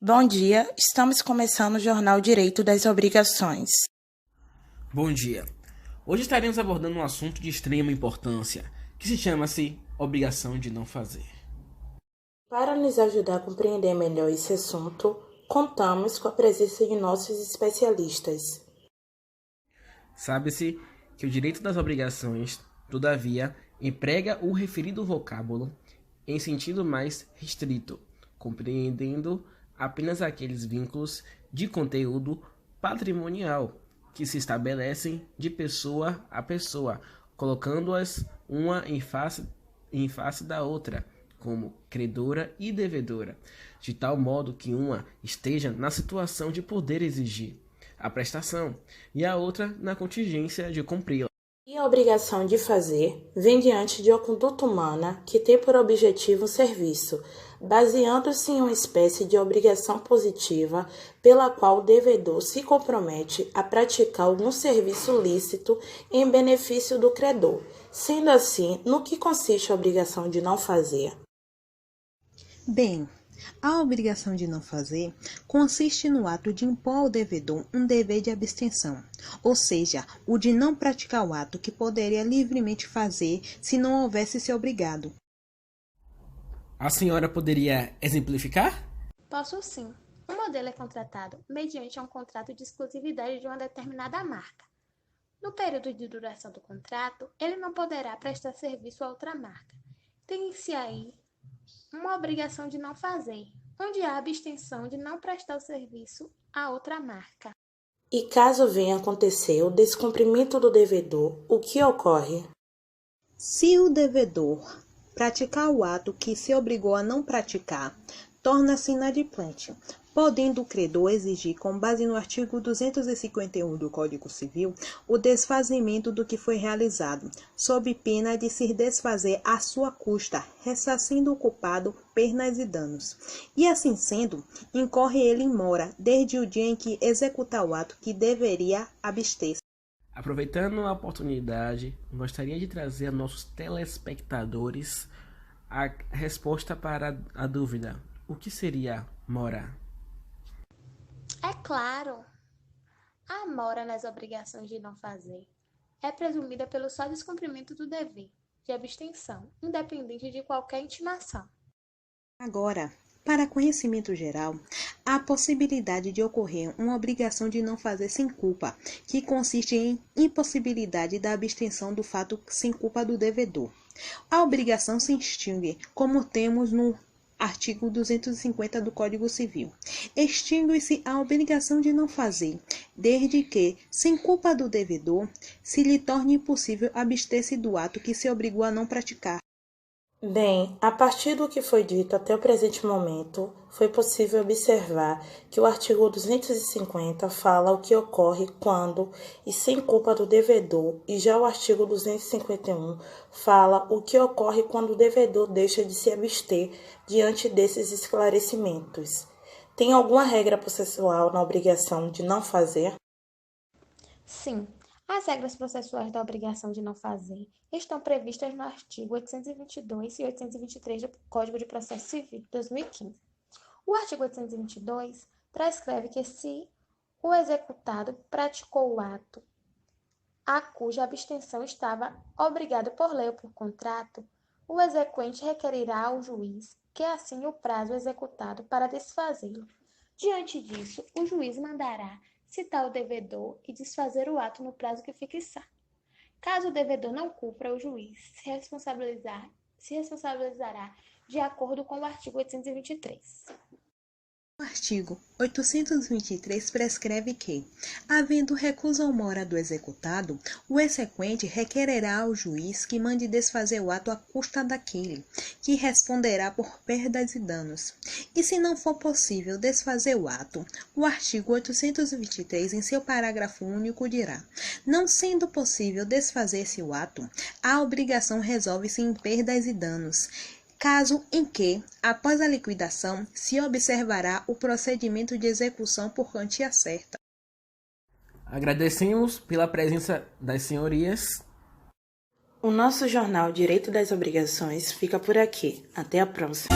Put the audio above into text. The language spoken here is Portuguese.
Bom dia, estamos começando o Jornal Direito das Obrigações. Bom dia. Hoje estaremos abordando um assunto de extrema importância, que se chama-se obrigação de não fazer. Para nos ajudar a compreender melhor esse assunto, contamos com a presença de nossos especialistas. Sabe-se que o direito das obrigações, todavia, emprega o referido vocábulo em sentido mais restrito, compreendendo apenas aqueles vínculos de conteúdo patrimonial que se estabelecem de pessoa a pessoa, colocando-as uma em face da outra, como credora e devedora, de tal modo que uma esteja na situação de poder exigir a prestação e a outra na contingência de cumpri-la. E a obrigação de fazer vem diante de uma conduta humana que tem por objetivo um serviço, baseando-se em uma espécie de obrigação positiva pela qual o devedor se compromete a praticar algum serviço lícito em benefício do credor. Sendo assim, no que consiste a obrigação de não fazer? Bem, a obrigação de não fazer consiste no ato de impor ao devedor um dever de abstenção, ou seja, o de não praticar o ato que poderia livremente fazer se não houvesse se obrigado. A senhora poderia exemplificar? Posso sim. Um modelo é contratado mediante um contrato de exclusividade de uma determinada marca. No período de duração do contrato, ele não poderá prestar serviço a outra marca. Tem-se aí uma obrigação de não fazer, onde há abstenção de não prestar o serviço a outra marca. E caso venha acontecer o descumprimento do devedor, o que ocorre? Se o devedor praticar o ato que se obrigou a não praticar, torna-se inadimplente, podendo o credor exigir, com base no artigo 251 do Código Civil, o desfazimento do que foi realizado, sob pena de se desfazer à sua custa, ressarcindo o culpado perdas e danos. E assim sendo, incorre ele em mora, desde o dia em que executar o ato que deveria abster-se. Aproveitando a oportunidade, gostaria de trazer a nossos telespectadores a resposta para a dúvida: o que seria mora? É claro, a mora nas obrigações de não fazer é presumida pelo só descumprimento do dever de abstenção, independente de qualquer intimação. Agora, para conhecimento geral, há a possibilidade de ocorrer uma obrigação de não fazer sem culpa, que consiste em impossibilidade da abstenção do fato sem culpa do devedor. A obrigação se extingue, como temos no artigo 250 do Código Civil. Extingue-se a obrigação de não fazer, desde que, sem culpa do devedor, se lhe torne impossível abster-se do ato que se obrigou a não praticar. Bem, a partir do que foi dito até o presente momento, foi possível observar que o artigo 250 fala o que ocorre quando e sem culpa do devedor, e já o artigo 251 fala o que ocorre quando o devedor deixa de se abster diante desses esclarecimentos. Tem alguma regra processual na obrigação de não fazer? Sim, as regras processuais da obrigação de não fazer estão previstas no artigo 822 e 823 do Código de Processo Civil de 2015. O artigo 822 prescreve que se o executado praticou o ato a cuja abstenção estava obrigado por lei ou por contrato, o exequente requerirá ao juiz que assine o prazo executado para desfazê-lo. Diante disso, o juiz mandará citar o devedor e desfazer o ato no prazo que fixar. Caso o devedor não cumpra, o juiz se responsabilizará de acordo com o artigo 823. O artigo 823 prescreve que, havendo recusa ou mora do executado, o exequente requererá ao juiz que mande desfazer o ato à custa daquele, que responderá por perdas e danos. E se não for possível desfazer o ato, o artigo 823, em seu parágrafo único, dirá: não sendo possível desfazer-se o ato, a obrigação resolve-se em perdas e danos, caso em que, após a liquidação, se observará o procedimento de execução por quantia certa. Agradecemos pela presença das senhorias. O nosso jornal Direito das Obrigações fica por aqui. Até a próxima.